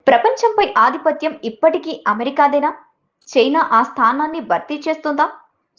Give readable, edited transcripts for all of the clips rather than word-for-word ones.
ప్రపంచంపై ఆధిపత్యం ఇప్పటికీ అమెరికాదేనా? చైనా ఆ స్థానాన్ని భర్తీ చేస్తుందా?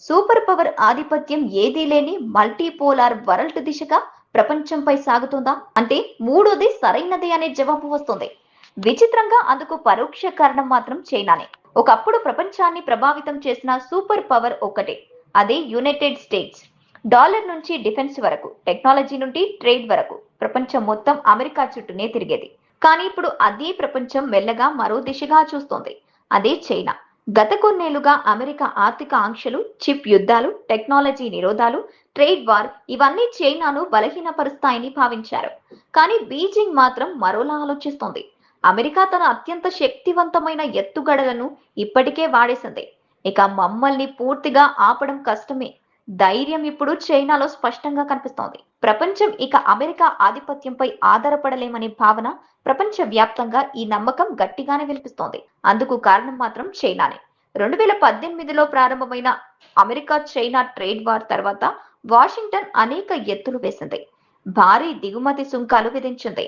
సూపర్ పవర్ ఆధిపత్యం ఏదీ లేని మల్టీపోలార్ వరల్డ్ దిశగా ప్రపంచంపై సాగుతుందా? అంటే మూడోది సరైనదే అనే జవాబు వస్తుంది. విచిత్రంగా అందుకు పరోక్ష కారణం మాత్రం చైనానే. ఒకప్పుడు ప్రపంచాన్ని ప్రభావితం చేసిన సూపర్ పవర్ ఒక్కటే, అదే యునైటెడ్ స్టేట్స్. డాలర్ నుంచి డిఫెన్స్ వరకు, టెక్నాలజీ నుండి ట్రేడ్ వరకు ప్రపంచం మొత్తం అమెరికా చుట్టూనే తిరిగేది. కానీ ఇప్పుడు అదే ప్రపంచం మెల్లగా మరో దిశగా చూస్తోంది. అదే చైనా. గత కొన్నేళ్లుగా అమెరికా ఆర్థిక ఆంక్షలు, చిప్ యుద్ధాలు, టెక్నాలజీ నిరోధాలు, ట్రేడ్ వార్ ఇవన్నీ చైనాను బలహీనపరుస్తాయని భావించారు. కానీ బీజింగ్ మాత్రం మరోలా ఆలోచిస్తోంది. అమెరికా తన అత్యంత శక్తివంతమైన ఎత్తుగడలను ఇప్పటికే వాడేసింది. ఇక మమ్మల్ని పూర్తిగా ఆపడం కష్టమే. ధైర్యం ఇప్పుడు చైనాలో స్పష్టంగా కనిపిస్తోంది. ప్రపంచం ఇక అమెరికా ఆధిపత్యంపై ఆధారపడలేమనే భావన ప్రపంచ వ్యాప్తంగా ఈ నమ్మకం గట్టిగానే వినిపిస్తోంది. అందుకు కారణం మాత్రం చైనానే. 2018లో ప్రారంభమైన అమెరికా చైనా ట్రేడ్ వార్ తర్వాత వాషింగ్టన్ అనేక ఎత్తులు వేసింది. భారీ దిగుమతి సుంకాలు విధించింది.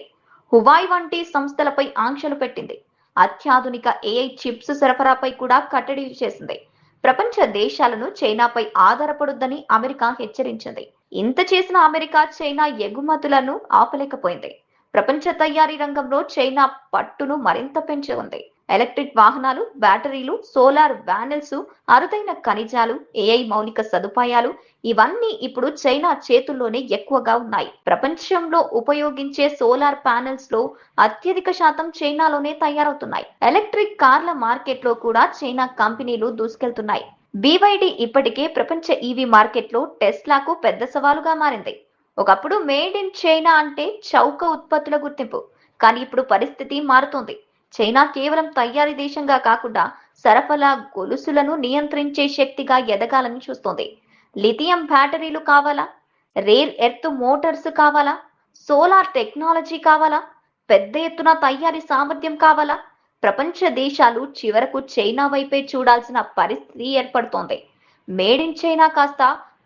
హువాయి వంటి సంస్థలపై ఆంక్షలు పెట్టింది. అత్యాధునిక ఏఐ చిప్స్ సరఫరాపై కూడా కట్టడి చేసింది. ప్రపంచ దేశాలను చైనాపై ఆధారపడొద్దని అమెరికా హెచ్చరించింది. ఇంత చేసిన అమెరికా చైనా ఎగుమతులను ఆపలేకపోయింది. ప్రపంచ తయారీ రంగంలో చైనా పట్టును మరింత పెంచి ఉంది. ఎలక్ట్రిక్ వాహనాలు, బ్యాటరీలు, సోలార్ ప్యానెల్స్, అరుదైన ఖనిజాలు, ఏఐ మౌలిక సదుపాయాలు ఇవన్నీ ఇప్పుడు చైనా చేతుల్లోనే ఎక్కువగా ఉన్నాయి. ప్రపంచంలో ఉపయోగించే సోలార్ ప్యానెల్స్ లో అత్యధిక శాతం చైనాలోనే తయారవుతున్నాయి. ఎలక్ట్రిక్ కార్ల మార్కెట్ లో కూడా చైనా కంపెనీలు దూసుకెళ్తున్నాయి. BYD ఇప్పటికే ప్రపంచ ఈవీ మార్కెట్ లో టెస్లాకు పెద్ద సవాలుగా మారింది. ఒకప్పుడు మేడ్ ఇన్ చైనా అంటే చౌక ఉత్పత్తుల గుర్తింపు. కానీ ఇప్పుడు పరిస్థితి మారుతోంది. చైనా కేవలం తయారీ దేశంగా కాకుండా సరఫరా గొలుసులను నియంత్రించే శక్తిగా ఎదగాలని చూస్తోంది. లిథియం బ్యాటరీలు కావాలా? రేర్ ఎర్త్ మోటార్స్ కావాలా? సోలార్ టెక్నాలజీ కావాలా? పెద్ద ఎత్తున తయారీ సామర్థ్యం కావాలా? ప్రపంచ దేశాలు చివరకు చైనా వైపే చూడాల్సిన పరిస్థితి ఏర్పడుతోంది. మేడ్ ఇన్ చైనా కాస్త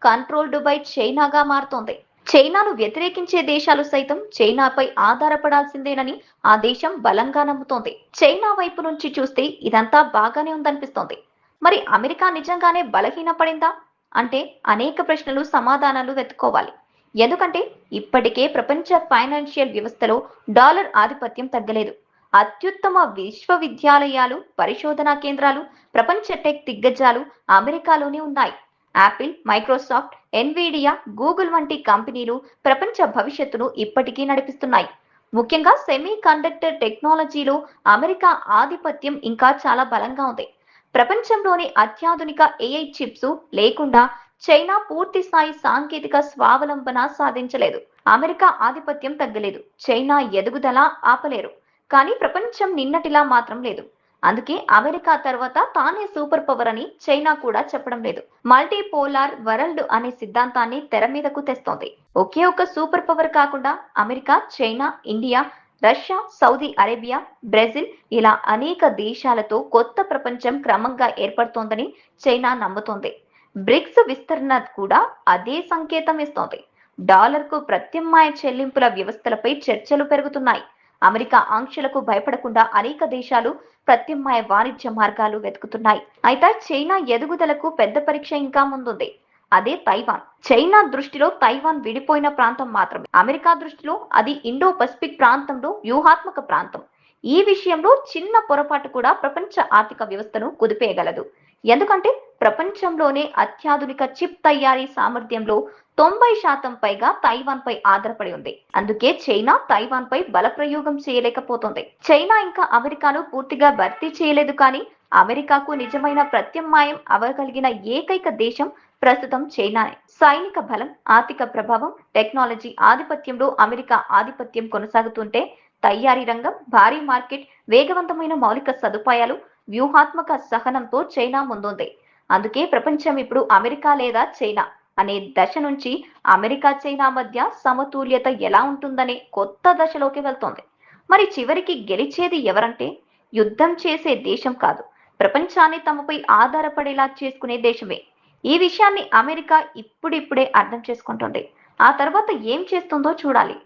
కంట్రోల్డ్ బై చైనాగా మారుతోంది. చైనాను వ్యతిరేకించే దేశాలు సైతం చైనాపై ఆధారపడాల్సిందేనని ఆ దేశం బలంగా నమ్ముతోంది. చైనా వైపు నుంచి చూస్తే ఇదంతా బాగానే ఉందనిపిస్తోంది. మరి అమెరికా నిజంగానే బలహీనపడిందా అంటే అనేక ప్రశ్నలు సమాధానాలు వెతుక్కోవాలి. ఎందుకంటే ఇప్పటికే ప్రపంచ ఫైనాన్షియల్ వ్యవస్థలో డాలర్ ఆధిపత్యం తగ్గలేదు. అత్యుత్తమ విశ్వవిద్యాలయాలు, పరిశోధనా కేంద్రాలు, ప్రపంచ టెక్ దిగ్గజాలు అమెరికాలోనే ఉన్నాయి. యాపిల్, మైక్రోసాఫ్ట్, ఎన్విడియా, గూగుల్ వంటి కంపెనీలు ప్రపంచ భవిష్యత్తును ఇప్పటికీ నడిపిస్తున్నాయి. ముఖ్యంగా సెమీ కండక్టర్ టెక్నాలజీలో అమెరికా ఆధిపత్యం ఇంకా చాలా బలంగా ఉంది. ప్రపంచంలోని అత్యాధునిక ఏఐ చిప్స్ లేకుండా చైనా పూర్తి స్థాయి సాంకేతిక స్వావలంబన సాధించలేదు. అమెరికా ఆధిపత్యం తగ్గలేదు, చైనా ఎదుగుదల ఆపలేరు. కానీ ప్రపంచం నిన్నటిలా మాత్రం లేదు. అందుకే అమెరికా తర్వాత తానే సూపర్ పవర్ అని చైనా కూడా చెప్పడం లేదు. మల్టీపోలార్ వరల్డ్ అనే సిద్ధాంతాన్ని తెర మీదకు తెస్తోంది. ఒకే ఒక సూపర్ పవర్ కాకుండా America, China, India, Russia, Saudi Arabia, Brazil ఇలా అనేక దేశాలతో కొత్త ప్రపంచం క్రమంగా ఏర్పడుతోందని చైనా నమ్ముతోంది. బ్రిక్స్ విస్తరణ కూడా అదే సంకేతం ఇస్తోంది. డాలర్కు ప్రత్యామ్నాయ చెల్లింపుల వ్యవస్థలపై చర్చలు పెరుగుతున్నాయి. అమెరికా ఆంక్షలకు భయపడకుండా అనేక దేశాలు ప్రత్యామ్నాయ వాణిజ్య మార్గాలు వెతుకుతున్నాయి. అయితే చైనా ఎదుగుదలకు పెద్ద పరీక్ష ఇంకా ముందుంది. అదే తైవాన్. చైనా దృష్టిలో తైవాన్ విడిపోయిన ప్రాంతం మాత్రమే. అమెరికా దృష్టిలో అది ఇండో పసిఫిక్ ప్రాంతంలో వ్యూహాత్మక ప్రాంతం. ఈ విషయంలో చిన్న పొరపాటు కూడా ప్రపంచ ఆర్థిక వ్యవస్థను కుదిపేయగలదు. ఎందుకంటే ప్రపంచంలోనే అత్యాధునిక చిప్ తయారీ సామర్థ్యంలో 90% పైగా తైవాన్ పై ఆధారపడి ఉంది. అందుకే చైనా తైవాన్ పై బలప్రయోగం చేయలేకపోతుంది. చైనా ఇంకా అమెరికాను పూర్తిగా భర్తీ చేయలేదు, కానీ అమెరికాకు నిజమైన ప్రత్యామ్నాయం అవ్వగలిగిన ఏకైక దేశం ప్రస్తుతం చైనానే. సైనిక బలం, ఆర్థిక ప్రభావం, టెక్నాలజీ ఆధిపత్యంలో అమెరికా ఆధిపత్యం కొనసాగుతుంటే తయారీ రంగం, భారీ మార్కెట్, వేగవంతమైన మౌలిక సదుపాయాలు, వ్యూహాత్మక సహనంతో చైనా ముందుంది. అందుకే ప్రపంచం ఇప్పుడు అమెరికా లేదా చైనా అనే దశ నుంచి అమెరికా చైనా మధ్య సమతుల్యత ఎలా ఉంటుందనే కొత్త దశలోకి వెళ్తోంది. మరి చివరికి గెలిచేది ఎవరంటే యుద్ధం చేసే దేశం కాదు, ప్రపంచాన్ని తమపై ఆధారపడేలా చేసుకునే దేశమే. ఈ విషయాన్ని అమెరికా ఇప్పుడిప్పుడే అర్థం చేసుకుంటుంది. ఆ తర్వాత ఏం చేస్తుందో చూడాలి.